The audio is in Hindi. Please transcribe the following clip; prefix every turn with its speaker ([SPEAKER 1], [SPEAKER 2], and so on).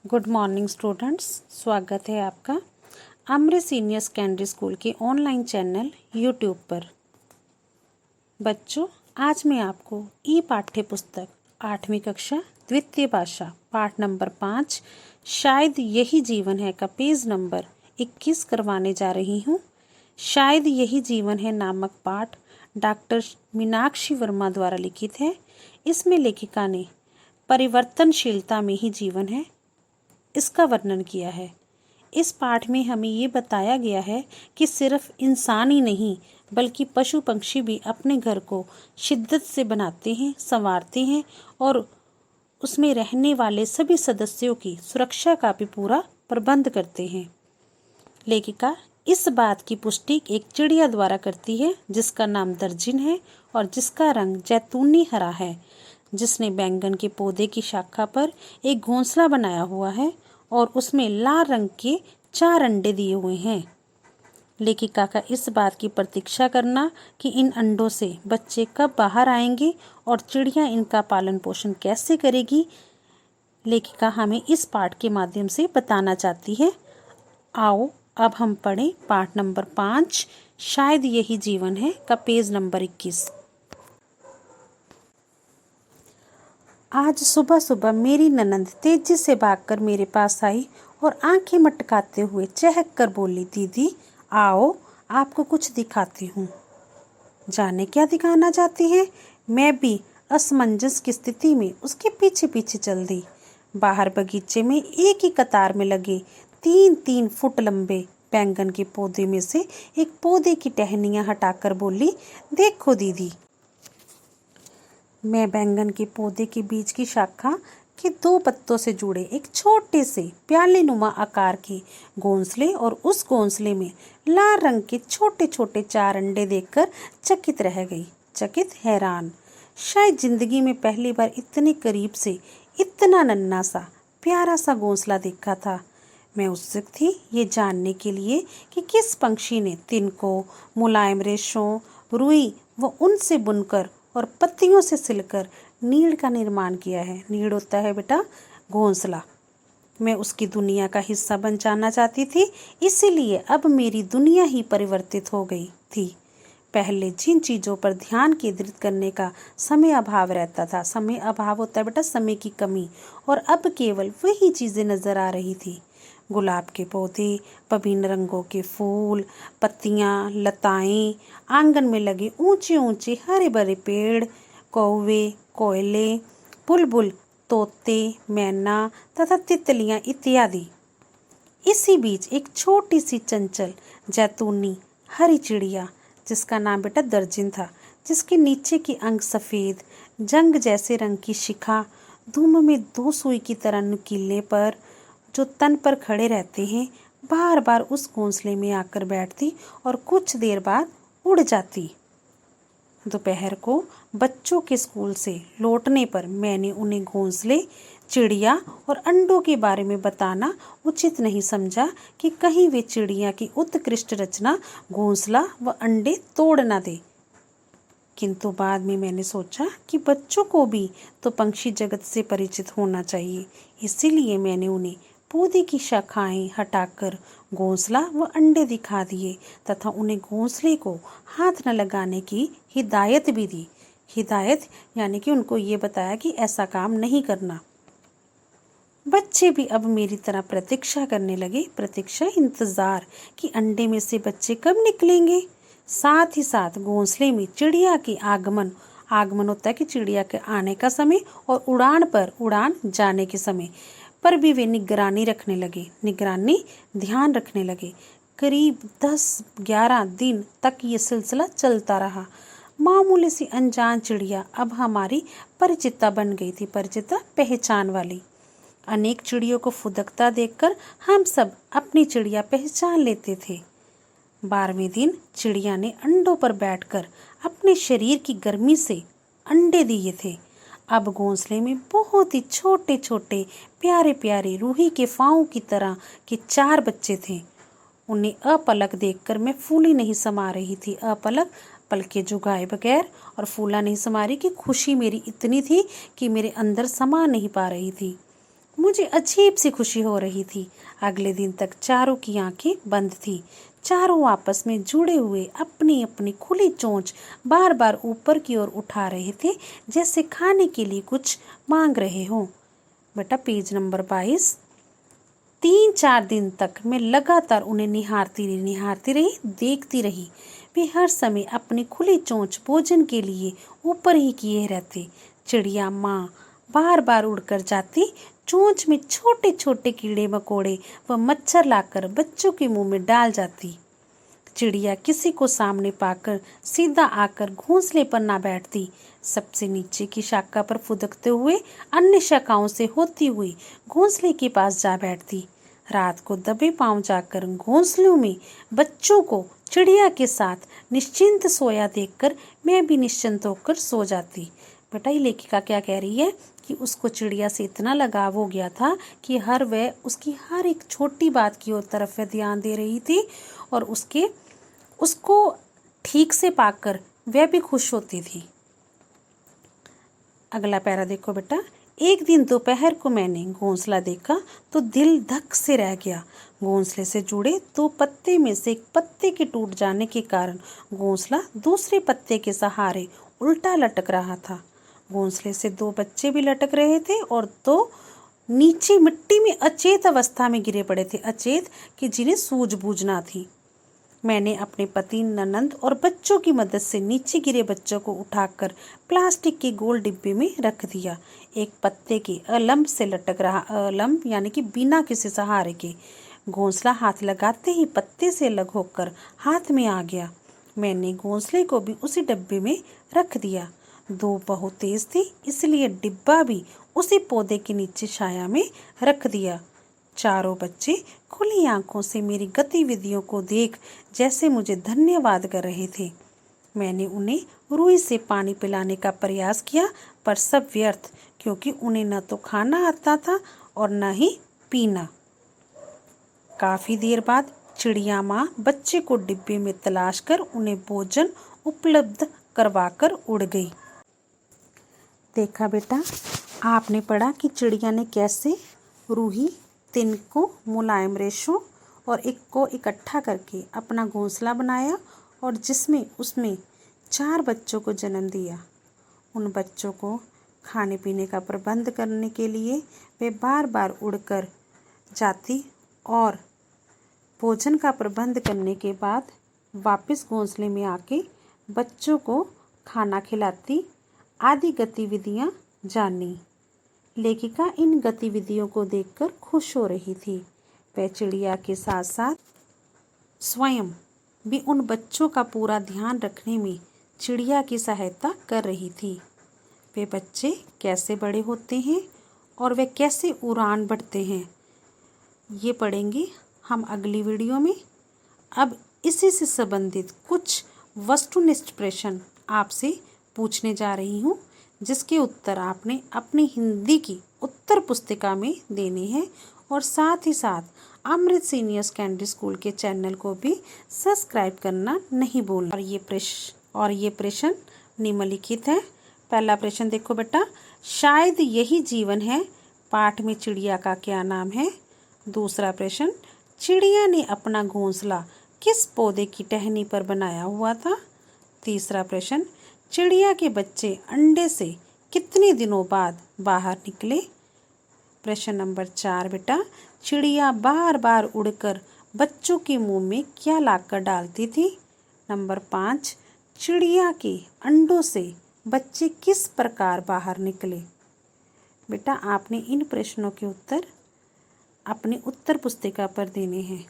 [SPEAKER 1] गुड मॉर्निंग स्टूडेंट्स, स्वागत है आपका अमृत सीनियर सेकेंडरी स्कूल के ऑनलाइन चैनल यूट्यूब पर। बच्चों, आज मैं आपको ई पाठ्य पुस्तक 8वीं कक्षा द्वितीय भाषा पाठ नंबर 5 शायद यही जीवन है का पेज नंबर 21 करवाने जा रही हूँ। शायद यही जीवन है नामक पाठ डॉक्टर मीनाक्षी वर्मा द्वारा लिखित है। इसमें लेखिका ने परिवर्तनशीलता में ही जीवन है इसका वर्णन किया है। इस पाठ में हमें ये बताया गया है कि सिर्फ इंसान ही नहीं बल्कि पशु पंक्षी भी अपने घर को शिद्दत से बनाते हैं, संवारते हैं और उसमें रहने वाले सभी सदस्यों की सुरक्षा का भी पूरा प्रबंध करते हैं। लेखिका इस बात की पुष्टि एक चिड़िया द्वारा करती है जिसका नाम दर्जिन है और जिसका रंग जैतूनी हरा है, जिसने बैंगन के पौधे की शाखा पर एक घोंसला बनाया हुआ है और उसमें लाल रंग के 4 अंडे दिए हुए हैं। लेखिका का इस बात की प्रतीक्षा करना कि इन अंडों से बच्चे कब बाहर आएंगे और चिड़िया इनका पालन पोषण कैसे करेगी, लेखिका हमें इस पाठ के माध्यम से बताना चाहती है। आओ अब हम पढ़ें पाठ नंबर 5 शायद यही जीवन है का पेज नंबर 21। आज सुबह सुबह मेरी ननंद तेजी से भागकर मेरे पास आई और आंखें मटकाते हुए चहक कर बोली, दीदी आओ आपको कुछ दिखाती हूँ। जाने क्या दिखाना चाहती है? मैं भी असमंजस की स्थिति में उसके पीछे पीछे चल दी। बाहर बगीचे में एक ही कतार में लगे 3-3 फुट लंबे बैंगन के पौधे में से एक पौधे की टहनियाँ हटाकर बोली, देखो दीदी। मैं बैंगन के पौधे के बीच की शाखा के 2 पत्तों से जुड़े एक छोटे से प्याले नुमा आकार के घोंसले और उस घोंसले में लाल रंग के छोटे छोटे 4 अंडे देखकर चकित रह गई, चकित हैरान। शायद जिंदगी में पहली बार इतने करीब से इतना नन्हा सा प्यारा सा घोंसला देखा था। मैं उत्सुक थी ये जानने के लिए कि किस पंछी ने तिनकों, मुलायम रेशों, रुई व ऊन से बुनकर और पत्तियों से सिलकर नीड़ का निर्माण किया है। नीड़ होता है बेटा घोंसला। मैं उसकी दुनिया का हिस्सा बन जाना चाहती थी, इसीलिए अब मेरी दुनिया ही परिवर्तित हो गई थी। पहले जिन चीज़ों पर ध्यान केंद्रित करने का समय अभाव रहता था, समय अभाव होता है बेटा समय की कमी, और अब केवल वही चीज़ें नज़र आ रही थी। गुलाब के पौधे, विभिन्न रंगों के फूल, पत्तियां, लताएं, आंगन में लगे ऊंचे ऊंचे हरे भरे पेड़, कौवे, कोयले, बुलबुल, तोते, मैना तथा तितलियां इत्यादि। इसी बीच एक छोटी सी चंचल जैतूनी हरी चिड़िया जिसका नाम बेटा दर्जिन था, जिसके नीचे की अंग सफ़ेद जंग जैसे रंग की शिखा, धूम में 2 सुई की तरह नुकीले पर जो तन पर खड़े रहते हैं, बार बार उस घोंसले में आकर बैठती और कुछ देर बाद उड़ जाती। दोपहर को बच्चों के स्कूल से लौटने पर मैंने उन्हें घोंसले, चिड़िया और अंडों के बारे में बताना उचित नहीं समझा कि कहीं वे चिड़िया की उत्कृष्ट रचना घोंसला व अंडे तोड़ न दे। किंतु बाद में मैंने सोचा कि बच्चों को भी तो पंछी जगत से परिचित होना चाहिए, इसीलिए मैंने उन्हें पौधे की शाखाएं हटाकर घोंसला व अंडे दिखा दिए तथा उन्हें घोंसले को हाथ न लगाने की हिदायत भी दी। हिदायत यानी कि उनको ये बताया कि ऐसा काम नहीं करना। बच्चे भी अब मेरी तरह प्रतीक्षा करने लगे, प्रतीक्षा इंतजार कि अंडे में से बच्चे कब निकलेंगे। साथ ही साथ घोंसले में चिड़िया के आगमन होता है कि चिड़िया के आने का समय और उड़ान जाने के समय पर भी वे निगरानी ध्यान रखने लगे। करीब 10-11 दिन तक ये सिलसिला चलता रहा। मामूली सी अनजान चिड़िया अब हमारी परिचिता बन गई थी, परिचिता पहचान वाली। अनेक चिड़ियों को फुदकता देखकर हम सब अपनी चिड़िया पहचान लेते थे। 12वें दिन चिड़िया ने अंडों पर बैठकर अपने शरीर की गर्मी से अंडे दिए थे। अब घोंसले में बहुत ही छोटे छोटे प्यारे प्यारे रूही के फाँव की तरह के 4 बच्चे थे। उन्हें अपलक देखकर मैं फूली नहीं समा रही थी। अपलक पलके झुकाए बगैर और फूला नहीं समा रही कि खुशी मेरी इतनी थी कि मेरे अंदर समा नहीं पा रही थी। मुझे अजीब सी खुशी हो रही थी। अगले दिन तक चारों की आंखें बंद थी। चारों आपस में जुड़े हुए अपनी अपनी खुली चोंच बार बार ऊपर की ओर उठा रहे थे, जैसे खाने के लिए कुछ मांग रहे हों। बेटा पेज नंबर 22। 3-4 दिन तक मैं लगातार उन्हें निहारती रही, देखती रही। वे हर समय अपनी खुली चोंच भोजन के लिए ऊपर ही किए रहते। चिड़िया माँ बार बार उड़कर जाती, चोंच में छोटे छोटे कीड़े मकोड़े व मच्छर लाकर बच्चों के मुंह में डाल जाती। चिड़िया किसी को सामने पाकर सीधा आकर घोंसले पर ना बैठती, सबसे नीचे की शाखा पर फुदकते हुए अन्य शाखाओं से होती हुई घोंसले के पास जा बैठती। रात को दबे पांव जाकर घोंसलों में बच्चों को चिड़िया के साथ निश्चिंत सोया देखकर मैं भी निश्चिंत होकर सो जाती। बेटा ये लेखिका क्या कह रही है कि उसको चिड़िया से इतना लगाव हो गया था कि वह उसकी हर एक छोटी बात की ओर तरफ वह ध्यान दे रही थी और उसको ठीक से पाकर वह भी खुश होती थी। अगला पैरा देखो बेटा। एक दिन दोपहर को मैंने घोंसला देखा तो दिल धक से रह गया। घोंसले से जुड़े 2 पत्ते में से एक पत्ते के टूट जाने के कारण घोंसला दूसरे पत्ते के सहारे उल्टा लटक रहा था। घोंसले से 2 बच्चे भी लटक रहे थे और 2 नीचे मिट्टी में अचेत अवस्था में गिरे पड़े थे, अचेत कि जिन्हें सूझबूझ ना थी। मैंने अपने पति, ननंद और बच्चों की मदद से नीचे गिरे बच्चों को उठाकर प्लास्टिक के गोल डिब्बे में रख दिया। एक पत्ते के अलंब से लटक रहा, अलंब यानी कि बिना किसी सहारे के। घोंसला हाथ लगाते ही पत्ते से अलग होकर हाथ में आ गया। मैंने घोंसले को भी उसी डिब्बे में रख दिया। धूप बहुत तेज थी, इसलिए डिब्बा भी उसी पौधे के नीचे छाया में रख दिया। चारों बच्चे खुली आंखों से मेरी गतिविधियों को देख जैसे मुझे धन्यवाद कर रहे थे। मैंने उन्हें रुई से पानी पिलाने का प्रयास किया, पर सब व्यर्थ, क्योंकि उन्हें न तो खाना आता था और न ही पीना। काफी देर बाद चिड़िया माँ बच्चे को डिब्बे में तलाश कर उन्हें भोजन उपलब्ध करवाकर उड़ गई। देखा बेटा, आपने पढ़ा कि चिड़िया ने कैसे रूही, तिनकों, मुलायम रेशों और एक को इकट्ठा करके अपना घोंसला बनाया और जिसमें उसमें 4 बच्चों को जन्म दिया। उन बच्चों को खाने पीने का प्रबंध करने के लिए वे बार बार उड़कर जाती और भोजन का प्रबंध करने के बाद वापस घोंसले में आके बच्चों को खाना खिलाती आदि गतिविधियां जानी। लेखिका इन गतिविधियों को देखकर खुश हो रही थी। वह चिड़िया के साथ साथ स्वयं भी उन बच्चों का पूरा ध्यान रखने में चिड़िया की सहायता कर रही थी। वे बच्चे कैसे बड़े होते हैं और वे कैसे उड़ान भरते हैं, ये पढ़ेंगे हम अगली वीडियो में। अब इसी से संबंधित कुछ वस्तुनिष्ठ प्रश्न आपसे पूछने जा रही हूँ, जिसके उत्तर आपने अपनी हिंदी की उत्तर पुस्तिका में देने हैं और साथ ही साथ अमृत सीनियर सेकेंडरी स्कूल के चैनल को भी सब्सक्राइब करना नहीं भूलना। और ये प्रश्न निम्नलिखित है। पहला प्रश्न देखो बेटा, शायद यही जीवन है पाठ में चिड़िया का क्या नाम है। दूसरा प्रश्न, चिड़िया ने अपना घोंसला किस पौधे की टहनी पर बनाया हुआ था। तीसरा प्रश्न, चिड़िया के बच्चे अंडे से कितने दिनों बाद बाहर निकले। प्रश्न नंबर 4 बेटा, चिड़िया बार बार उड़कर बच्चों के मुंह में क्या लाकर डालती थी। नंबर 5, चिड़िया के अंडों से बच्चे किस प्रकार बाहर निकले। बेटा आपने इन प्रश्नों के उत्तर अपनी उत्तर पुस्तिका पर देने हैं।